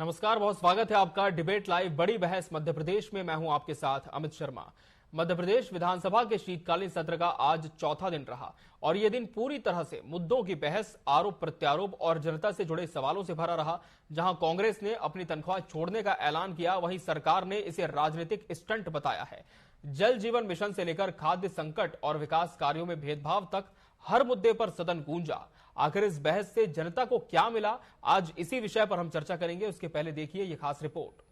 नमस्कार, बहुत स्वागत है आपका डिबेट लाइव बड़ी बहस मध्य प्रदेश में। मैं हूं आपके साथ अमित शर्मा। मध्य प्रदेश विधानसभा के शीतकालीन सत्र का आज चौथा दिन रहा और यह दिन पूरी तरह से मुद्दों की बहस, आरोप प्रत्यारोप और जनता से जुड़े सवालों से भरा रहा। जहां कांग्रेस ने अपनी तनख्वाह छोड़ने का ऐलान किया, वहीं सरकार ने इसे राजनीतिक स्टंट बताया है। जल जीवन मिशन से लेकर खाद्य संकट और विकास कार्यों में भेदभाव तक हर मुद्दे पर सदन गूंजा। आखिर इस बहस से जनता को क्या मिला, आज इसी विषय पर हम चर्चा करेंगे। उसके पहले देखिए यह खास रिपोर्ट।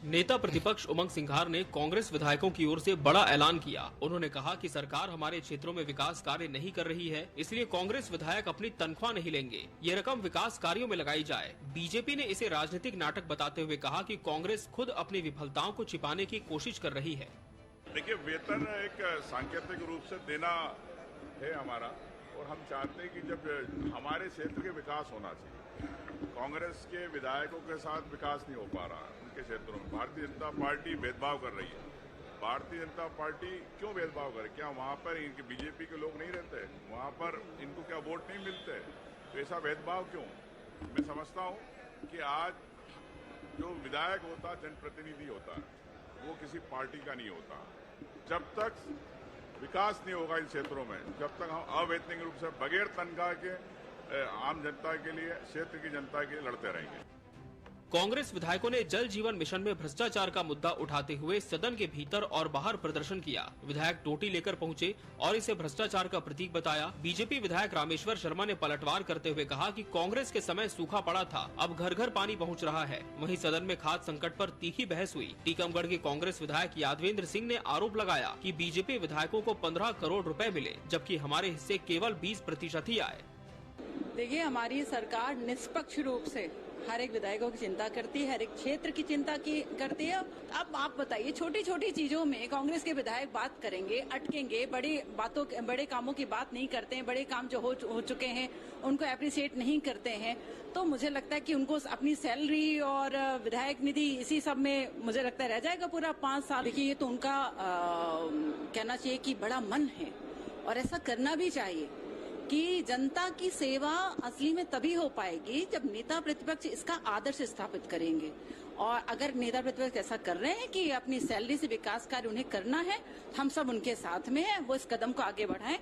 नेता प्रतिपक्ष उमंग सिंघार ने कांग्रेस विधायकों की ओर से बड़ा ऐलान किया। उन्होंने कहा कि सरकार हमारे क्षेत्रों में विकास कार्य नहीं कर रही है, इसलिए कांग्रेस विधायक अपनी तनख्वाह नहीं लेंगे। ये रकम विकास कार्यों में लगाई जाए। बीजेपी ने इसे राजनीतिक नाटक बताते हुए कहा कि कांग्रेस खुद अपनी विफलताओं को छिपाने की कोशिश कर रही है। देखिए, वेतन एक सांकेतिक रूप से देना है हमारा, और हम चाहते हैं कि जब हमारे क्षेत्र के विकास होना चाहिए। कांग्रेस के विधायकों के साथ विकास नहीं हो पा रहा है उनके क्षेत्रों में। भारतीय जनता पार्टी भेदभाव कर रही है। भारतीय जनता पार्टी क्यों भेदभाव करे? क्या वहां पर इनके बीजेपी के लोग नहीं रहते? वहां पर इनको क्या वोट नहीं मिलते? तो ऐसा भेदभाव क्यों? मैं समझता हूं कि आज जो विधायक होता है, जनप्रतिनिधि होता है, वो किसी पार्टी का नहीं होता। जब तक विकास नहीं होगा इन क्षेत्रों में, जब तक हम अवैतनिक रूप से बगैर तनख्वाह के आम जनता के लिए, क्षेत्र की जनता के लिए लड़ते रहेंगे। कांग्रेस विधायकों ने जल जीवन मिशन में भ्रष्टाचार का मुद्दा उठाते हुए सदन के भीतर और बाहर प्रदर्शन किया। विधायक टोटी लेकर पहुंचे और इसे भ्रष्टाचार का प्रतीक बताया। बीजेपी विधायक रामेश्वर शर्मा ने पलटवार करते हुए कहा कि कांग्रेस के समय सूखा पड़ा था, अब घर घर पानी पहुंच रहा है। वहीं सदन में खाद्य संकट पर तीखी बहस हुई। टीकमगढ़ के कांग्रेस विधायक यादवेंद्र सिंह ने आरोप लगाया कि बीजेपी विधायकों को 15 करोड़ रुपए मिले, जबकि हमारे हिस्से केवल 20% ही आए। देखिए, हमारी सरकार निष्पक्ष रूप से हर एक विधायकों की चिंता करती है, हर एक क्षेत्र की चिंता करती है। अब आप बताइए, छोटी छोटी चीजों में कांग्रेस के विधायक बात करेंगे, अटकेंगे, बड़े कामों की बात नहीं करते हैं। बड़े काम जो हो चुके हैं उनको एप्रिशिएट नहीं करते हैं। तो मुझे लगता है कि उनको अपनी सैलरी और विधायक निधि इसी सब में मुझे लगता है रह जाएगा पूरा 5 साल। देखिए, ये तो उनका कहना चाहिए कि बड़ा मन है और ऐसा करना भी चाहिए कि जनता की सेवा असली में तभी हो पाएगी जब नेता प्रतिपक्ष इसका आदर्श स्थापित करेंगे। और अगर नेता प्रतिपक्ष ऐसा कर रहे हैं कि अपनी सैलरी से विकास कार्य उन्हें करना है, हम सब उनके साथ में हैं, वो इस कदम को आगे बढ़ाएं।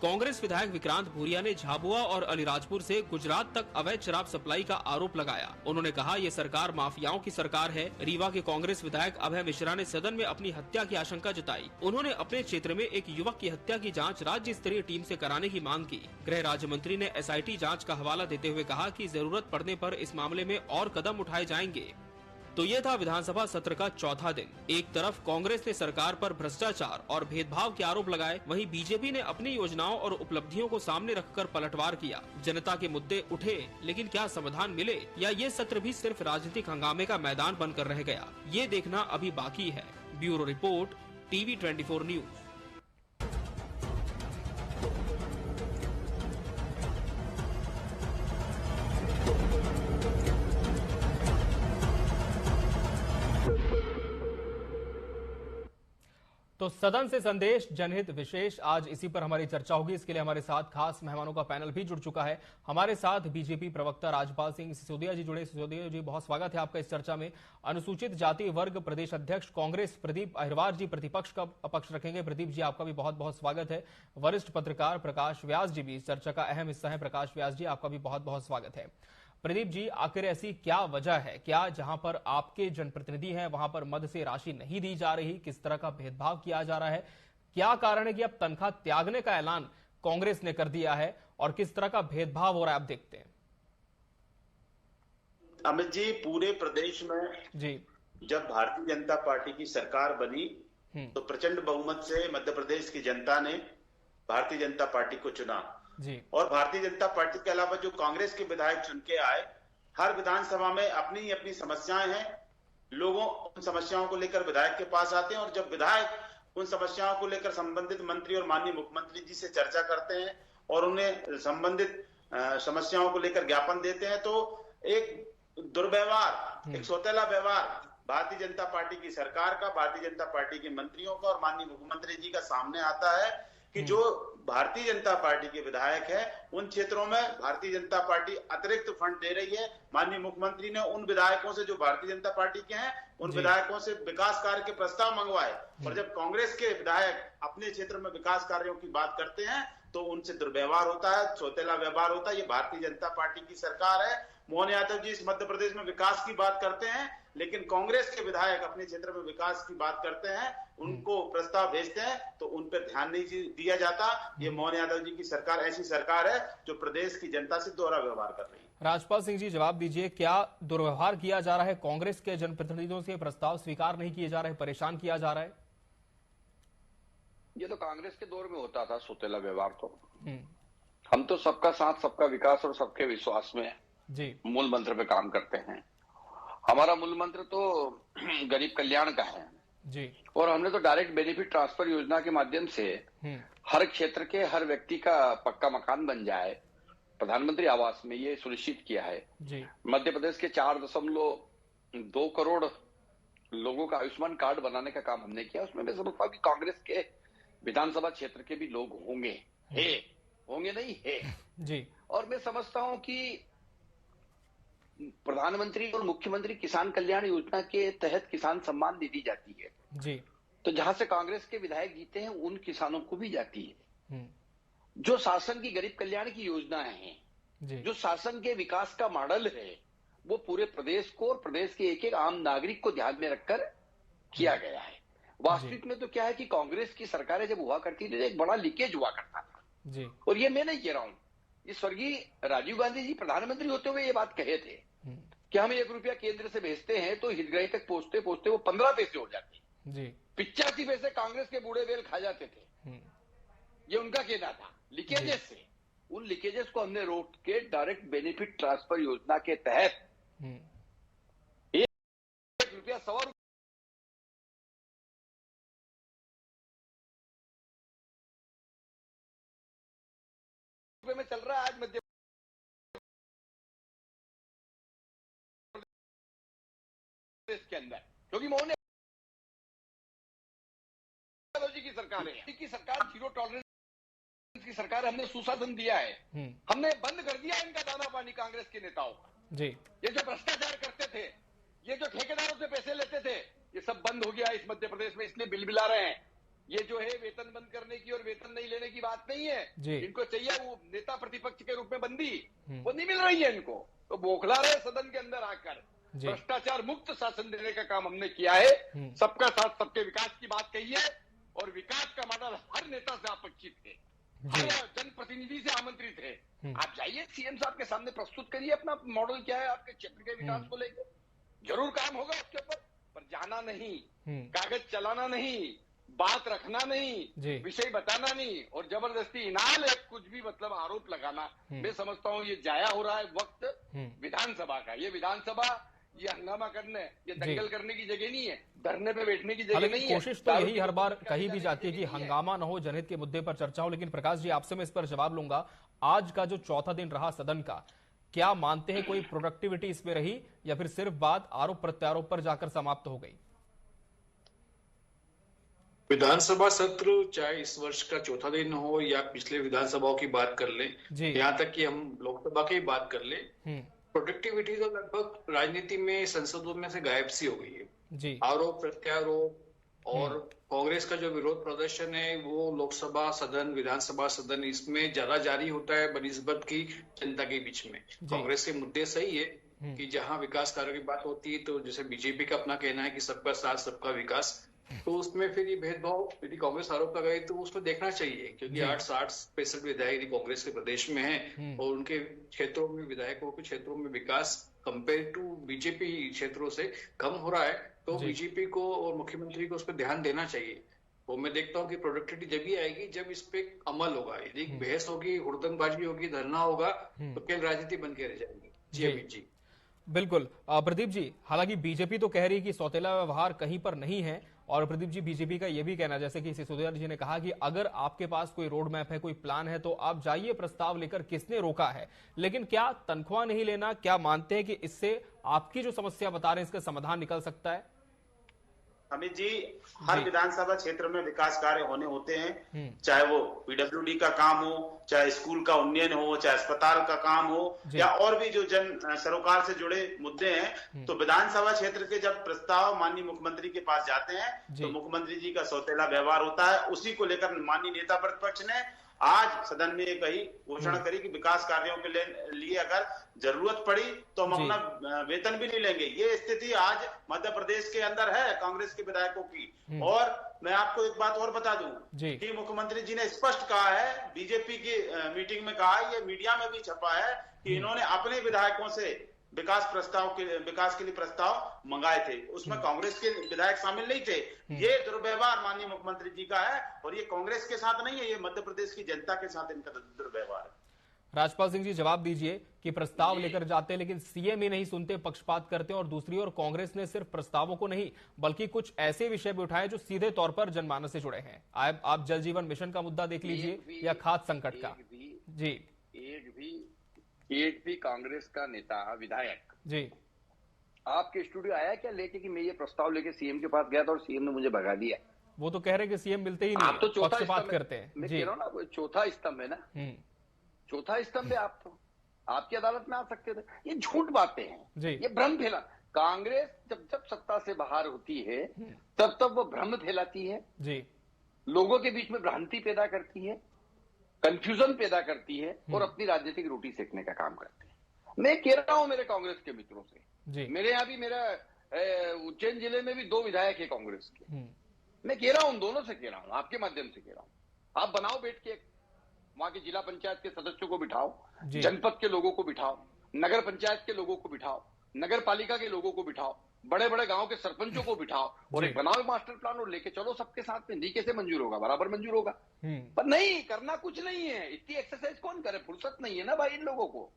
कांग्रेस विधायक विक्रांत भूरिया ने झाबुआ और अलीराजपुर से गुजरात तक अवैध शराब सप्लाई का आरोप लगाया। उन्होंने कहा, ये सरकार माफियाओं की सरकार है। रीवा के कांग्रेस विधायक अभय मिश्रा ने सदन में अपनी हत्या की आशंका जताई। उन्होंने अपने क्षेत्र में एक युवक की हत्या की जांच राज्य स्तरीय टीम से कराने की मांग की। गृह राज्य मंत्री ने SIT जाँच का हवाला देते हुए कहा कि जरूरत पड़ने पर इस मामले में और कदम उठाए जाएंगे। तो ये था विधानसभा सत्र का चौथा दिन। एक तरफ कांग्रेस ने सरकार पर भ्रष्टाचार और भेदभाव के आरोप लगाए, वहीं बीजेपी ने अपनी योजनाओं और उपलब्धियों को सामने रखकर पलटवार किया। जनता के मुद्दे उठे, लेकिन क्या समाधान मिले, या ये सत्र भी सिर्फ राजनीतिक हंगामे का मैदान बनकर रह गया, ये देखना अभी बाकी है। Bureau report, TV 24 news. तो सदन से संदेश, जनहित विशेष, आज इसी पर हमारी चर्चा होगी। इसके लिए हमारे साथ खास मेहमानों का पैनल भी जुड़ चुका है। हमारे साथ बीजेपी प्रवक्ता राजपाल सिंह सिसोदिया जी जुड़े। सिसोदिया जी, बहुत स्वागत है आपका इस चर्चा में। अनुसूचित जाति वर्ग प्रदेश अध्यक्ष कांग्रेस प्रदीप अहिरवार जी प्रतिपक्ष का पक्ष रखेंगे। प्रदीप जी, आपका भी बहुत बहुत स्वागत है। वरिष्ठ पत्रकार प्रकाश व्यास जी भी इस चर्चा का अहम हिस्सा है। प्रकाश व्यास जी, आपका भी बहुत बहुत स्वागत है। प्रदीप जी, आखिर ऐसी क्या वजह है? क्या जहां पर आपके जनप्रतिनिधि हैं वहां पर मद से राशि नहीं दी जा रही? किस तरह का भेदभाव किया जा रहा है? क्या कारण है कि अब तनख्वाह त्यागने का ऐलान कांग्रेस ने कर दिया है और किस तरह का भेदभाव हो रहा है, आप देखते हैं? अमित जी, पूरे प्रदेश में जी जब भारतीय जनता पार्टी की सरकार बनी तो प्रचंड बहुमत से मध्य प्रदेश की जनता ने भारतीय जनता पार्टी को चुना जी। और भारतीय जनता पार्टी के अलावा जो कांग्रेस के विधायक चुन के आए, हर विधानसभा में अपनी अपनी समस्याएं हैं। लोगों उन समस्याओं को लेकर विधायक के पास आते हैं और जब विधायक उन समस्याओं को लेकर संबंधित मंत्री और माननीय मुख्यमंत्री जी से चर्चा करते हैं और उन्हें संबंधित समस्याओं को लेकर ज्ञापन देते हैं, तो एक दुर्व्यवहार, एक सौतेला व्यवहार भारतीय जनता पार्टी की सरकार का, भारतीय जनता पार्टी के मंत्रियों का और माननीय मुख्यमंत्री जी का सामने आता है कि जो भारतीय जनता पार्टी के विधायक है उन क्षेत्रों में भारतीय जनता पार्टी अतिरिक्त फंड दे रही है। माननीय मुख्यमंत्री ने उन विधायकों से जो भारतीय जनता पार्टी के हैं उन विधायकों से विकास कार्य के प्रस्ताव मंगवाए, और जब कांग्रेस के विधायक अपने क्षेत्र में विकास कार्यों की बात करते हैं तो उनसे दुर्व्यवहार होता है, सौतेला व्यवहार होता है। ये भारतीय जनता पार्टी की सरकार है। मोहन यादव जी इस मध्य प्रदेश में विकास की बात करते हैं, लेकिन कांग्रेस के विधायक अपने क्षेत्र में विकास की बात करते हैं, उनको प्रस्ताव भेजते हैं तो उन पर ध्यान नहीं दिया जाता। ये मोहन यादव जी की सरकार ऐसी सरकार है जो प्रदेश की जनता से दोहरा व्यवहार कर रही है। राजपाल सिंह जी, जवाब दीजिए, क्या दुर्व्यवहार किया जा रहा है? कांग्रेस के जनप्रतिनिधियों से प्रस्ताव स्वीकार नहीं किए जा रहे, परेशान किया जा रहा है? ये तो कांग्रेस के दौर में होता था सौतेला व्यवहार। तो हम तो सबका साथ, सबका विकास और सबके विश्वास में जी मूल मंत्र पे काम करते हैं। हमारा मूल मंत्र तो गरीब कल्याण का है जी, और हमने तो डायरेक्ट बेनिफिट ट्रांसफर योजना के माध्यम से हर क्षेत्र के हर व्यक्ति का पक्का मकान बन जाए, प्रधानमंत्री आवास में ये सुनिश्चित किया है जी। मध्य प्रदेश के 4.2 करोड़ लोगों का आयुष्मान कार्ड बनाने का काम हमने किया। उसमें मैं समझता हूँ कि कांग्रेस के विधानसभा क्षेत्र के भी लोग होंगे, होंगे नहीं है जी। और मैं समझता हूं कि प्रधानमंत्री और मुख्यमंत्री किसान कल्याण योजना के तहत किसान सम्मान निधि जाती है जी, तो जहां से कांग्रेस के विधायक जीते हैं उन किसानों को भी जाती है। जो शासन की गरीब कल्याण की योजनाएं हैं, जो शासन के विकास का मॉडल है, वो पूरे प्रदेश को और प्रदेश के एक एक आम नागरिक को ध्यान में रखकर किया गया है। वास्तविक में तो क्या है कि कांग्रेस की सरकारें जब हुआ करती थी तो एक बड़ा लीकेज हुआ करता था जी। और ये मैं नहीं कह रहा हूं, ये स्वर्गीय राजीव गांधी जी प्रधानमंत्री होते हुए ये बात कहे थे कि हम 1 रुपया केंद्र से भेजते हैं तो हितग्राही तक पहुंचते पहुंचते वो 15 पैसे हो जाते जी। 85 पैसे कांग्रेस के बूढ़े बेल खा जाते थे। ये उनका कहना था लीकेजेस से। उन लीकेजेस को हमने रोक के डायरेक्ट बेनिफिट ट्रांसफर योजना के तहत 1 रुपया 1.25 रुपये में चल रहा है आज मध्य प्रदेश के अंदर, क्योंकि मोहन यादव जी की सरकार है, की सरकार जीरो टॉलरेंस की सरकार। हमने सुशासन दिया है, हमने बंद कर दिया इनका दाना पानी कांग्रेस के नेताओं का जी। ये जो भ्रष्टाचार करते थे, ये जो ठेकेदारों से पैसे लेते थे, ये सब बंद हो गया इस मध्य प्रदेश में, इसलिए बिल बिला रहे हैं। ये जो है वेतन बंद करने की और वेतन नहीं लेने की बात नहीं है। इनको चाहिए वो नेता प्रतिपक्ष के रूप में बंदी, वो नहीं मिल रही है इनको, तो बौखला रहे सदन के अंदर आकर। भ्रष्टाचार मुक्त शासन देने का काम हमने किया है, सबका साथ सबके विकास की बात कही है और विकास का मॉडल हर नेता से अपेक्षित है, हर जनप्रतिनिधि से आमंत्रित है। आप जाइए सीएम साहब के सामने प्रस्तुत करिए अपना मॉडल क्या है आपके क्षेत्र के विकास को लेकर, जरूर काम होगा उसके ऊपर, पर जाना नहीं, कागज चलाना नहीं, बात रखना नहीं, विषय बताना नहीं और जबरदस्ती इनाल है कुछ भी मतलब आरोप लगाना। मैं समझता हूँ ये जाया हो रहा है वक्त विधानसभा का। ये विधानसभा ये हंगामा करने, ये दंगल करने की जगह नहीं है, धरने पे बैठने की जगह नहीं है। कोशिश तो यही हर बार कही भी जाती है कि हंगामा न हो, जनहित के मुद्दे पर चर्चा हो। लेकिन प्रकाश जी, आपसे मैं इस पर जवाब लूंगा। आज का जो चौथा दिन रहा सदन का, क्या मानते हैं कोई प्रोडक्टिविटी इसमें रही या फिर सिर्फ बात आरोप प्रत्यारोप पर जाकर समाप्त हो गई? विधानसभा सत्र चाहे इस वर्ष का चौथा दिन हो या पिछले विधानसभाओं की बात कर ले, यहाँ तक कि हम लोकसभा की बात कर ले, प्रोडक्टिविटी तो लगभग राजनीति में संसदों में से गायब सी हो गई है। आरोप प्रत्यारोप और कांग्रेस का जो विरोध प्रदर्शन है वो लोकसभा सदन, विधानसभा सदन, इसमें ज्यादा जारी होता है बनिस्बत की जनता के बीच में। कांग्रेस के मुद्दे सही है कि जहां विकास कार्य की बात होती है तो जैसे बीजेपी का अपना कहना है कि सबका साथ सबका विकास, तो उसमें फिर ये भेदभाव यदि कांग्रेस आरोप लगाए तो उसको देखना चाहिए, क्योंकि 60-65 विधायक कांग्रेस के प्रदेश में हैं और उनके क्षेत्रों में, विधायकों के क्षेत्रों में विकास कंपेयर टू बीजेपी क्षेत्रों से कम हो रहा है, तो बीजेपी को और मुख्यमंत्री को उस पर ध्यान देना चाहिए। वो मैं देखता हूँ कि प्रोडक्टिविटी जब ही आएगी जब इस पे अमल होगा। यदि बहस होगी, हुड़दंगबाजी होगी, धरना होगा तो केवल राजनीति बन के रह जाएगी। जी अमित जी। बिल्कुल प्रदीप जी, हालांकि बीजेपी तो कह रही है कि सौतेला व्यवहार कहीं पर नहीं है और प्रदीप जी, बीजेपी का यह भी कहना, जैसे कि सिसोदिया जी ने कहा कि अगर आपके पास कोई रोड मैप है, कोई प्लान है, तो आप जाइए प्रस्ताव लेकर, किसने रोका है? लेकिन क्या तनख्वाह नहीं लेना, क्या मानते हैं कि इससे आपकी जो समस्या बता रहे हैं इसका समाधान निकल सकता है? अमित जी, हर विधानसभा क्षेत्र में विकास कार्य होने होते हैं, चाहे वो पीडब्ल्यूडी का काम हो, चाहे स्कूल का उन्नयन हो, चाहे अस्पताल का काम हो, या और भी जो जन सरोकार से जुड़े मुद्दे हैं। तो विधानसभा क्षेत्र के जब प्रस्ताव माननीय मुख्यमंत्री के पास जाते हैं तो मुख्यमंत्री जी का सौतेला व्यवहार होता है। उसी को लेकर माननीय नेता प्रतिपक्ष ने आज सदन में कही घोषणा करी कि विकास कार्यों के लिए अगर जरूरत पड़ी तो हम अपना वेतन भी नहीं लेंगे। ये स्थिति आज मध्य प्रदेश के अंदर है कांग्रेस के विधायकों की। और मैं आपको एक बात और बता दूं कि मुख्यमंत्री जी ने स्पष्ट कहा है, बीजेपी की मीटिंग में कहा, ये मीडिया में भी छपा है कि इन्होंने अपने विधायकों से विकास के लिए प्रस्ताव मंगाए थे, उसमें कांग्रेस के विधायक शामिल नहीं थे। ये दुर्व्यवहार माननीय मुख्यमंत्री जी का है और ये कांग्रेस के साथ नहीं है, ये मध्य प्रदेश की जनता के साथ इनका दुर्व्यवहार है। राजपाल सिंह जी, जवाब दीजिए कि प्रस्ताव लेकर जाते हैं लेकिन सीएम ही नहीं सुनते, पक्षपात करते हैं, और दूसरी ओर कांग्रेस ने सिर्फ प्रस्तावों को नहीं बल्कि कुछ ऐसे विषय भी उठाए जो सीधे तौर पर जनमानस से जुड़े हैं। आप जल जीवन मिशन का मुद्दा देख लीजिए या खाद्य संकट का। जी, एक भी कांग्रेस का नेता विधायक जी आपके स्टूडियो आया क्या लेके कि मैं ये प्रस्ताव लेके सीएम के पास गया था और सीएम ने मुझे भगा दिया? वो तो कह रहे हैं कि सीएम मिलते ही नहीं, आप तो चौथा स्तंभ करते हैं। मैं कह रहा हूँ ना, चौथा स्तंभ है ना, चौथा स्तंभ है। आप तो आपकी अदालत में आ सकते थे। ये झूठ बातें हैं, ये भ्रम फैला। कांग्रेस जब जब सत्ता से बाहर होती है तब तब वो भ्रम फैलाती है जी, लोगों के बीच में भ्रांति पैदा करती है, कंफ्यूजन पैदा करती है और अपनी राजनीतिक रोटी सेकने का काम करती है। मैं कह रहा हूं मेरे कांग्रेस के मित्रों से, मेरे यहाँ भी मेरा उज्जैन जिले में भी 2 विधायक है कांग्रेस के। मैं कह रहा हूं, उन दोनों से कह रहा हूं, आपके माध्यम से कह रहा हूं, आप बनाओ बैठ के, वहां के जिला पंचायत के सदस्यों को बिठाओ, जनपद के लोगों को बिठाओ, नगर पंचायत के लोगों को बिठाओ, नगर पालिका के लोगों को बिठाओ, बड़े बड़े गांव के सरपंचों को बिठाओ और एक बनाओ मास्टर प्लान और लेके चलो सबके साथ में। नहीं कैसे मंजूर होगा? बराबर मंजूर होगा। पर नहीं, करना कुछ नहीं है। इतनी एक्सरसाइज कौन करे? फुर्सत नहीं है ना भाई, इन लोगों को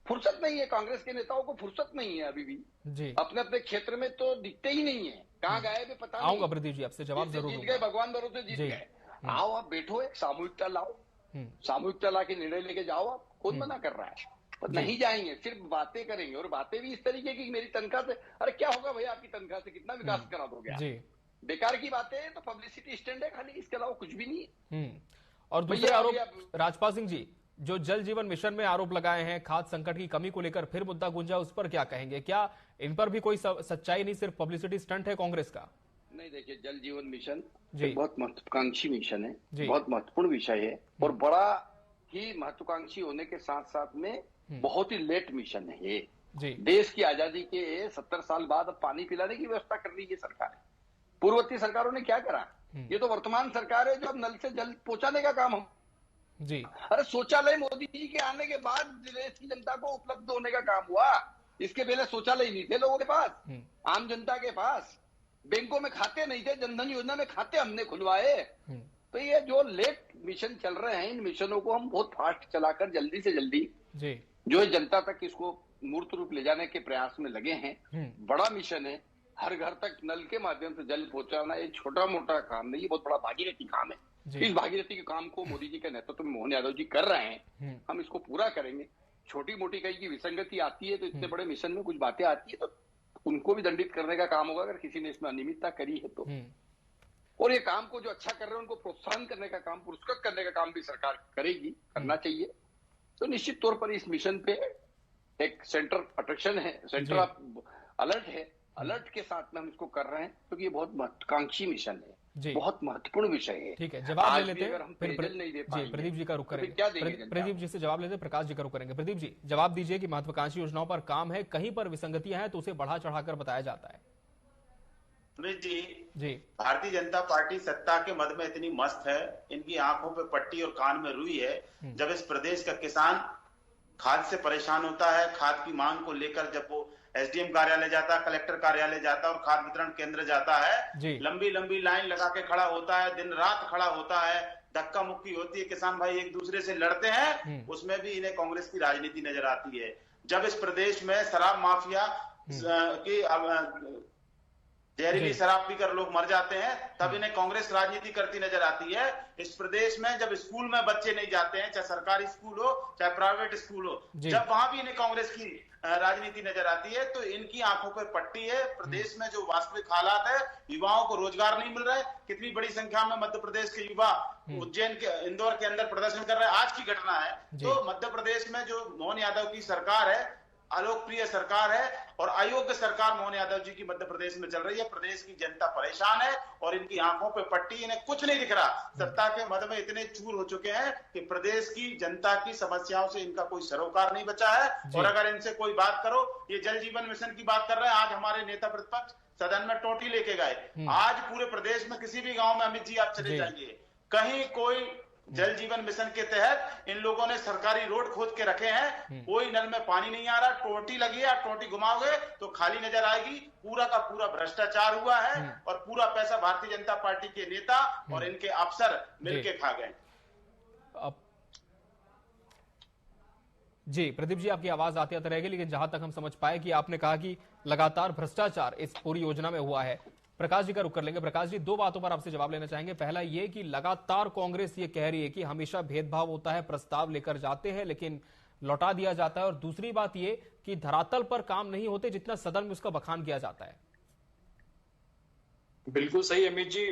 फुर्सत नहीं है, कांग्रेस के नेताओं को फुर्सत नहीं है अभी भी जी। अपने अपने क्षेत्र में तो दिखते ही नहीं है, कहाँ गए भी पता नहीं। आऊंगा प्रदीप जी, आपसे जवाब जरूर जीत गए, भगवान भरोसे जीत गए। आओ आप बैठो, एक सामूहिकता लाओ, सामूहिकता ला के निर्णय लेके जाओ। आप कौन मना कर रहा है? नहीं जाएंगे, सिर्फ बातें करेंगे और बातें भी इस तरीके की मेरी तनख्वाह से, अरे क्या होगा भैया आपकी तनख्वाह से, कितना विकास करा दोगे जी। बेकार की बातें हैं, तो पब्लिसिटी स्टैंड है खाली, इसके अलावा कुछ भी नहीं है। और दूसरे आरोप, राजपाल सिंह जी, जो जल जीवन मिशन में आरोप लगाए हैं खाद्य संकट की कमी को लेकर फिर मुद्दा गूंजा, उस पर क्या कहेंगे? क्या इन पर भी कोई सच्चाई नहीं, सिर्फ पब्लिसिटी स्टंट है कांग्रेस का? नहीं, देखिए, जल जीवन मिशन बहुत महत्वाकांक्षी मिशन है, बहुत महत्वपूर्ण विषय है और बड़ा ही महत्वाकांक्षी होने के साथ साथ में बहुत ही लेट मिशन है। देश की आजादी के 70 साल बाद अब पानी पिलाने की व्यवस्था कर रही है सरकार। पूर्ववर्ती सरकारों ने क्या करा? ये तो वर्तमान सरकार है जो अब नल से जल पहुंचाने का काम हम जी। अरे शौचालय मोदी जी के आने के बाद देश की जनता को उपलब्ध होने का काम हुआ। इसके पहले शौचालय नहीं थे लोगों के पास, आम जनता के पास। बैंकों में खाते नहीं थे, जनधन योजना में खाते हमने खुलवाए। तो ये जो लेट मिशन चल रहे हैं, इन मिशनों को हम बहुत फास्ट चलाकर जल्दी से जल्दी जी जो है जनता तक इसको मूर्त रूप ले जाने के प्रयास में लगे हैं। बड़ा मिशन है, हर घर तक नल के माध्यम से जल पहुंचाना ये छोटा मोटा काम नहीं, ये बहुत बड़ा भागीरथी काम है। इस भागीरथी के काम को मोदी जी के नेतृत्व में मोहन यादव जी कर रहे हैं, हम इसको पूरा करेंगे। छोटी मोटी कहीं की विसंगति आती है तो इतने बड़े मिशन में कुछ बातें आती है तो उनको भी दंडित करने का काम होगा अगर किसी ने इसमें अनियमितता करी है तो। और ये काम को जो अच्छा कर रहे हैं उनको प्रोत्साहन करने का काम, पुरस्कृत करने का काम भी सरकार करेगी, करना चाहिए। तो निश्चित तौर पर इस मिशन पे एक सेंटर अट्रैक्शन है, सेंटर ऑफ अलर्ट है, अलर्ट के साथ में हम इसको कर रहे हैं क्योंकि ये बहुत महत्वाकांक्षी मिशन है, बहुत महत्वपूर्ण विषय है। ठीक है, जवाब ले लेते हैं, फिर प्रदीप जी का रुख करेंगे। प्रदीप जी से जवाब लेते हैं, प्रकाश जी का रुख करेंगे। प्रदीप जी, जवाब दीजिए कि महत्वाकांक्षी योजनाओं पर काम है, कहीं पर विसंगतियां हैं तो उसे बढ़ा चढ़ाकर बताया जाता है। जी, भारतीय जनता पार्टी सत्ता के मद में इतनी मस्त है, इनकी आंखों पे पट्टी और कान में रुई है। जब इस प्रदेश का किसान खाद से परेशान होता है, खाद की मांग को लेकर जब वो एसडीएम कार्यालय जाता है, कलेक्टर कार्यालय जाता है और खाद वितरण केंद्र जाता है, लंबी लंबी लाइन लगा के खड़ा होता है, दिन रात खड़ा होता है, धक्का मुक्की होती है, किसान भाई एक दूसरे से लड़ते हैं, उसमें भी इन्हें कांग्रेस की राजनीति नजर आती है। जब इस प्रदेश में शराब माफिया की जहरीली शराब पीकर लोग मर जाते हैं, तब इन्हें कांग्रेस राजनीति करती नजर आती है। इस प्रदेश में जब स्कूल में बच्चे नहीं जाते हैं, चाहे सरकारी स्कूल हो चाहे प्राइवेट स्कूल हो, जब वहां भी इन्हें कांग्रेस की राजनीति नजर आती है, तो इनकी आंखों पर पट्टी है। प्रदेश में जो वास्तविक हालात है, युवाओं को रोजगार नहीं मिल रहा है। कितनी बड़ी संख्या में मध्य प्रदेश के युवा उज्जैन के, इंदौर के अंदर प्रदर्शन कर रहे हैं। आज की घटना है। तो मध्य प्रदेश में जो मोहन यादव की सरकार है, अलोकप्रिय सरकार है और अयोग्य सरकार मोहन यादव जी की मध्य प्रदेश में चल रही है। प्रदेश की जनता परेशान है और इनकी आंखों पे पट्टी, इन्हें कुछ नहीं दिख रहा। सत्ता के मद में इतने चूर हो चुके हैं कि प्रदेश की जनता की समस्याओं से इनका कोई सरोकार नहीं बचा है। और अगर इनसे कोई बात करो, ये जल जीवन मिशन की बात कर रहे हैं। आज हमारे नेता प्रतिपक्ष सदन में टोटी लेके गए। आज पूरे प्रदेश में किसी भी गाँव में अमित जी आप चले जाइए, कहीं कोई जल जीवन मिशन के तहत इन लोगों ने सरकारी रोड खोद के रखे हैं, कोई नल में पानी नहीं आ रहा। टोटी लगी है, टोटी घुमाओगे तो खाली नजर आएगी। पूरा का पूरा भ्रष्टाचार हुआ है और पूरा पैसा भारतीय जनता पार्टी के नेता और इनके अफसर मिलके खा गए। जी प्रदीप जी, आपकी आवाज आती आती रहेगी, लेकिन जहां तक हम समझ पाए कि आपने कहा कि लगातार भ्रष्टाचार इस पूरी योजना में हुआ है। प्रकाश जी का रुख कर लेंगे। प्रकाश जी, दो बातों पर आपसे जवाब लेना चाहेंगे। पहला ये कि लगातार कांग्रेस ये कह रही है कि हमेशा भेदभाव होता है, प्रस्ताव लेकर जाते हैं लेकिन लौटा दिया जाता है, और दूसरी बात ये कि धरातल पर काम नहीं होते जितना सदन में उसका बखान किया जाता है। बिल्कुल सही अमित जी।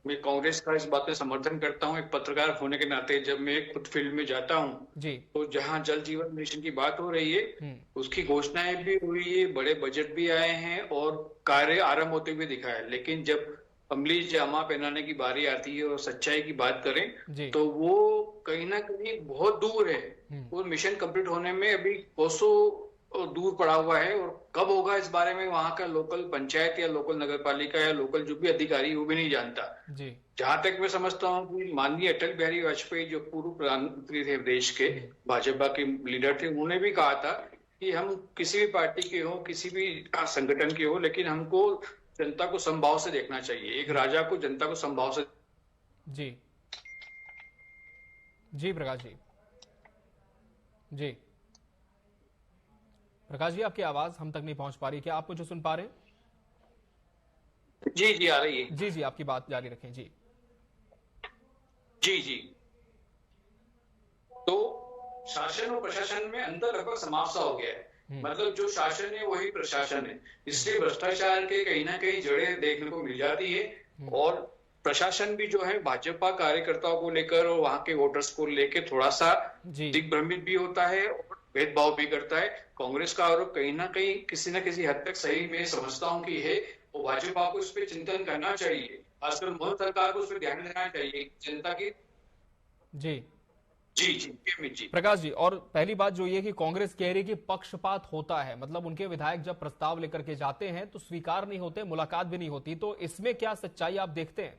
मैं कांग्रेस का इस बात में समर्थन करता हूं। एक पत्रकार होने के नाते जब मैं खुद फील्ड में जाता हूं तो जहां जल जीवन मिशन की बात हो रही है, उसकी घोषणाएं भी हुई है, बड़े बजट भी आए हैं और कार्य आरंभ होते हुए दिखा है। लेकिन जब अमली जामा पहनाने की बारी आती है और सच्चाई की बात करें तो वो कहीं ना कहीं बहुत दूर है। वो मिशन कंप्लीट होने में अभी कोसों दूर पड़ा हुआ है और कब होगा इस बारे में वहां का लोकल पंचायत या लोकल नगर पालिका या लोकल जो भी अधिकारी वो भी नहीं जानता। जहां तक मैं समझता हूँ कि माननीय अटल बिहारी वाजपेयी जो पूर्व प्रधानमंत्री थे देश के, भाजपा के लीडर थे, उन्होंने भी कहा था कि हम किसी भी पार्टी के हो, किसी भी संगठन के हो, लेकिन हमको जनता को समभाव से देखना चाहिए। एक राजा को जनता को समभाव से। जी प्रकाश जी, प्रकाश जी आपकी आवाज हम तक नहीं पहुंच पा रही, क्या आप मुझे सुन पा रहे हैं? जी आ रही है। जी आपकी बात जारी रखें। जी तो शासन और प्रशासन में अंतर लगभग समाप्त सा हो गया है। मतलब जो शासन है वही प्रशासन है, इसलिए भ्रष्टाचार के कहीं ना कहीं जड़ें देखने को मिल जाती है। और प्रशासन भी जो है भाजपा कार्यकर्ताओं को लेकर और वहां के वोटर्स को लेकर थोड़ा सा दिग्भ्रमित भी होता है और भेदभाव भी करता है। कांग्रेस का आरोप कहीं ना कहीं किसी न किसी हद तक सही में समझता हूं कि है, वो भाजपा को इस पे चिंतन करना चाहिए, खासकर मोदी सरकार को उस पर ध्यान देना चाहिए जनता की। जी प्रकाश जी, और पहली बात जो ये कि कांग्रेस कह रही है कि पक्षपात होता है, मतलब उनके विधायक जब प्रस्ताव लेकर के जाते हैं तो स्वीकार नहीं होते, मुलाकात भी नहीं होती, तो इसमें क्या सच्चाई आप देखते हैं?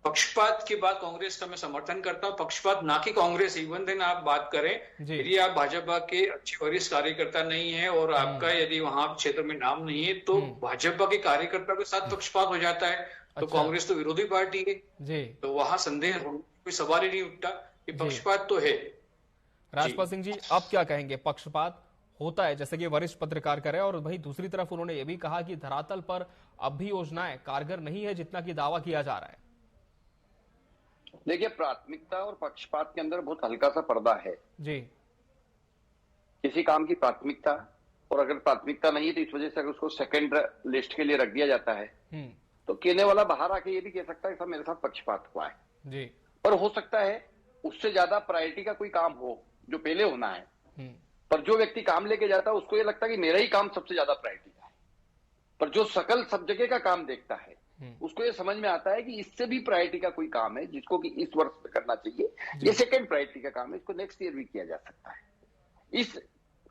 पक्षपात की बात कांग्रेस का मैं समर्थन करता हूं। पक्षपात ना कि कांग्रेस, इवन देन आप बात करें, यदि आप भाजपा के अच्छे वरिष्ठ कार्यकर्ता नहीं है और आपका यदि वहां क्षेत्र में नाम नहीं है तो भाजपा के कार्यकर्ता के साथ पक्षपात हो जाता है। तो कांग्रेस तो विरोधी पार्टी है, तो वहां संदेह कोई सवाल ही नहीं उठता कि पक्षपात तो है। राजपाल सिंह जी, अब क्या कहेंगे? पक्षपात होता है जैसे कि वरिष्ठ पत्रकार करे, और वहीं दूसरी तरफ उन्होंने ये भी कहा कि धरातल पर अब भी योजनाएं कारगर नहीं है जितना कि दावा किया जा रहा है। देखिए, प्राथमिकता और पक्षपात के अंदर बहुत हल्का सा पर्दा है। किसी काम की प्राथमिकता, और अगर प्राथमिकता नहीं है तो इस वजह से अगर उसको सेकंड लिस्ट के लिए रख दिया जाता है तो कहने वाला बाहर आके ये भी कह सकता है कि मेरे साथ पक्षपात हुआ है। पर हो सकता है उससे ज्यादा प्रायोरिटी का कोई काम हो जो पहले होना है, पर जो व्यक्ति काम लेके जाता है उसको ये लगता है कि मेरा ही काम सबसे ज्यादा प्रायोरिटी का है। पर जो सकल सब जगह का काम देखता है उसको ये समझ में आता है कि इससे भी प्रायोरिटी का कोई काम है जिसको कि इस वर्ष में करना चाहिए, ये सेकंड प्रायोरिटी का काम है, इसको नेक्स्ट ईयर भी किया जा सकता है। इस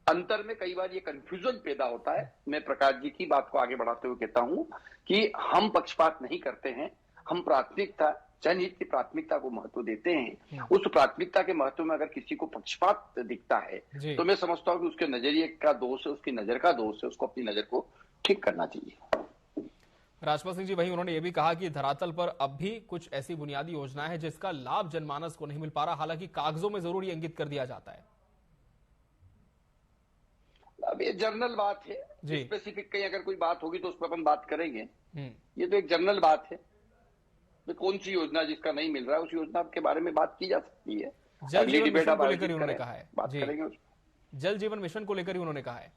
अंतर में कई बार ये कंफ्यूजन पैदा होता है। मैं प्रकाश जी की बात को आगे बढ़ाते हुए कहता हूं कि हम पक्षपात नहीं करते हैं, हम प्राथमिकता, जनहित की प्राथमिकता को महत्व देते हैं। उस प्राथमिकता के महत्व में अगर किसी को पक्षपात दिखता है तो मैं समझता हूं कि उसके नजरिए का दोष है, उसकी नजर का दोष है, उसको अपनी नजर को ठीक करना चाहिए। राजपाल सिंह जी, वहीं उन्होंने ये भी कहा कि धरातल पर अब भी कुछ ऐसी बुनियादी योजनाएं हैं जिसका लाभ जनमानस को नहीं मिल पा रहा, हालांकि कागजों में जरूर ये इंगित कर दिया जाता है। अब ये जनरल बात है, स्पेसिफिक कहीं अगर कोई बात होगी तो उस पर अपन बात करेंगे। ये तो एक जनरल बात है, कौन सी योजना जिसका नहीं मिल रहा है उस योजना के बारे में बात की जा सकती है। जल जीवन मिशन को लेकर उन्होंने कहा है, बात करेंगे। जल जीवन मिशन को लेकर ही उन्होंने कहा है,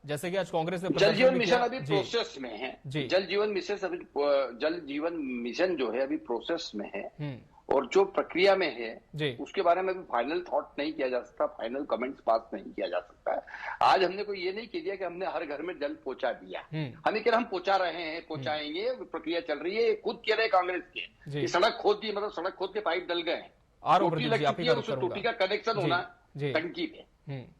जैसे कि आज कांग्रेस ने जल जीवन मिशन अभी प्रोसेस में है। जल जीवन मिशन जो है अभी प्रोसेस में है और जो प्रक्रिया में है उसके बारे में अभी फाइनल थॉट नहीं किया जा सकता, फाइनल कमेंट्स पास नहीं किया जा सकता है। आज हमने कोई ये नहीं किया कि हमने हर घर में जल पहुंचा दिया, हम कह रहे हम पहुंचा रहे हैं, पहुंचाएंगे, प्रक्रिया चल रही है। खुद कह रहे कांग्रेस के सड़क खोद दी, मतलब सड़क खोद के पाइप डल गए हैं, टोटी लग चुकी है, उस टोटी का कनेक्शन होना टंकी पे,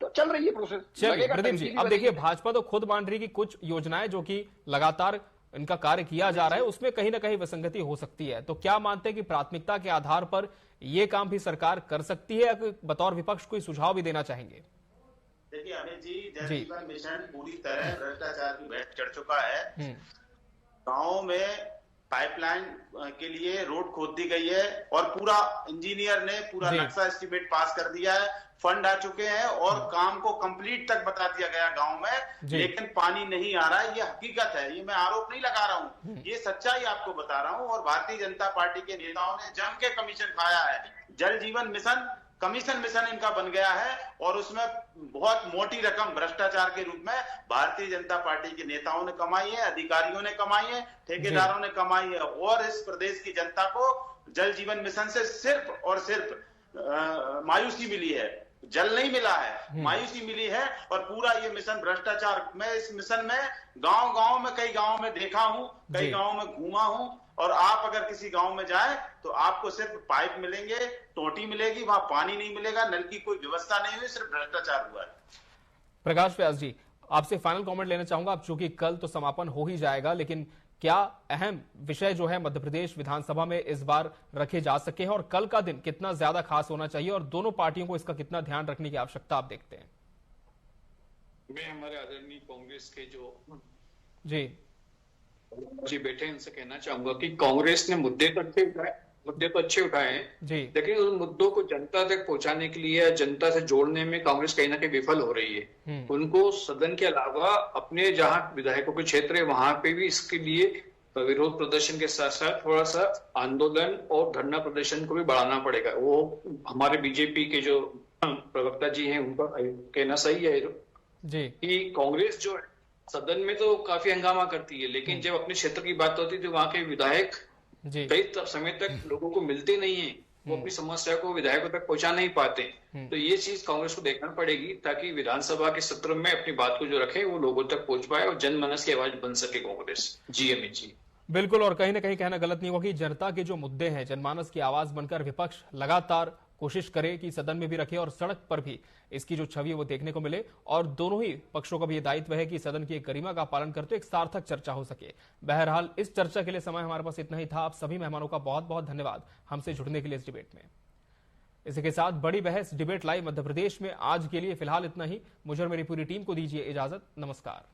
तो चल रही है प्रोसेस। चलिए प्रदीप जी, अब देखिए भाजपा तो खुद मान रही कि कुछ योजनाएं जो कि लगातार इनका कार्य किया जा रहा है उसमें कहीं ना कहीं विसंगति हो सकती है, तो क्या मानते हैं कि प्राथमिकता के आधार पर ये काम भी सरकार कर सकती है, या बतौर विपक्ष कोई सुझाव भी देना चाहेंगे? देखिए अमित जी, जल जीवन मिशन पूरी तरह भ्रष्टाचार की भेंट चढ़ चुका है। गाँव में पाइपलाइन के लिए रोड खोद दी गई है और पूरा इंजीनियर ने पूरा नक्शा एस्टीमेट पास कर दिया है, फंड आ चुके हैं और काम को कंप्लीट तक बता दिया गया गांव में, लेकिन पानी नहीं आ रहा है। ये हकीकत है, ये मैं आरोप नहीं लगा रहा हूँ, ये सच्चाई आपको बता रहा हूँ। और भारतीय जनता पार्टी के नेताओं ने जम के कमीशन खाया है। जल जीवन मिशन कमीशन मिशन इनका बन गया है और उसमें बहुत मोटी रकम भ्रष्टाचार के रूप में भारतीय जनता पार्टी के नेताओं ने कमाई है, अधिकारियों ने कमाई है, ठेकेदारों ने कमाई है। और इस प्रदेश की जनता को जल जीवन मिशन से सिर्फ और सिर्फ मायूसी मिली है, जल नहीं मिला है, मायूसी मिली है। और पूरा ये मिशन भ्रष्टाचार, मैं इस मिशन में गांव में कई गांव में देखा हूं, कई गांव में घूमा हूं, और आप अगर किसी गांव में जाए तो आपको सिर्फ पाइप मिलेंगे, टोटी मिलेगी, वहां पानी नहीं मिलेगा, नल की कोई व्यवस्था नहीं हुई, सिर्फ भ्रष्टाचार हुआ है। प्रकाश व्यास जी, आपसे फाइनल कमेंट लेना चाहूंगा, अब चूंकि कल तो समापन हो ही जाएगा, लेकिन क्या अहम विषय जो है मध्य प्रदेश विधानसभा में इस बार रखे जा सके हैं, और कल का दिन कितना ज्यादा खास होना चाहिए, और दोनों पार्टियों को इसका कितना ध्यान रखने की आवश्यकता आप देखते हैं? मैं हमारे आदरणीय कांग्रेस के जो जी बैठे हैं उनसे कहना चाहूंगा कि कांग्रेस ने मुद्दे तो अच्छे उठाए हैं, लेकिन उन मुद्दों को जनता तक पहुंचाने के लिए, जनता से जोड़ने में कांग्रेस कहीं ना कहीं विफल हो रही है। उनको सदन के अलावा अपने जहां विधायकों के क्षेत्र है वहां पे भी इसके लिए विरोध प्रदर्शन के साथ साथ थोड़ा सा आंदोलन और धरना प्रदर्शन को भी बढ़ाना पड़ेगा। वो हमारे बीजेपी के जो प्रवक्ता जी हैं उनका कहना सही है कि कांग्रेस जो है सदन में तो काफी हंगामा करती है, लेकिन जब अपने क्षेत्र की बात होती है तो वहां के विधायक कई समय तक लोगों को मिलते नहीं है, वो अपनी समस्या को विधायकों तक पहुंचा नहीं पाते। तो ये चीज कांग्रेस को देखना पड़ेगी ताकि विधानसभा के सत्र में अपनी बात को जो रखे वो लोगों तक पहुंच पाए और जनमानस की आवाज बन सके कांग्रेस। जी अमित जी, बिल्कुल, और कहीं ना कहीं कहना गलत नहीं होगा कि जनता के जो मुद्दे हैं जनमानस की आवाज बनकर विपक्ष लगातार कोशिश करे कि सदन में भी रखे और सड़क पर भी इसकी जो छवि है वो देखने को मिले, और दोनों ही पक्षों का भी ये दायित्व है कि सदन की एक गरिमा का पालन करते एक सार्थक चर्चा हो सके। बहरहाल इस चर्चा के लिए समय हमारे पास इतना ही था। आप सभी मेहमानों का बहुत बहुत धन्यवाद हमसे जुड़ने के लिए इस डिबेट में। इसी के साथ बड़ी बहस डिबेट लाइव मध्य प्रदेश में आज के लिए फिलहाल इतना ही। मुझे और मेरी पूरी टीम को दीजिए इजाजत। नमस्कार।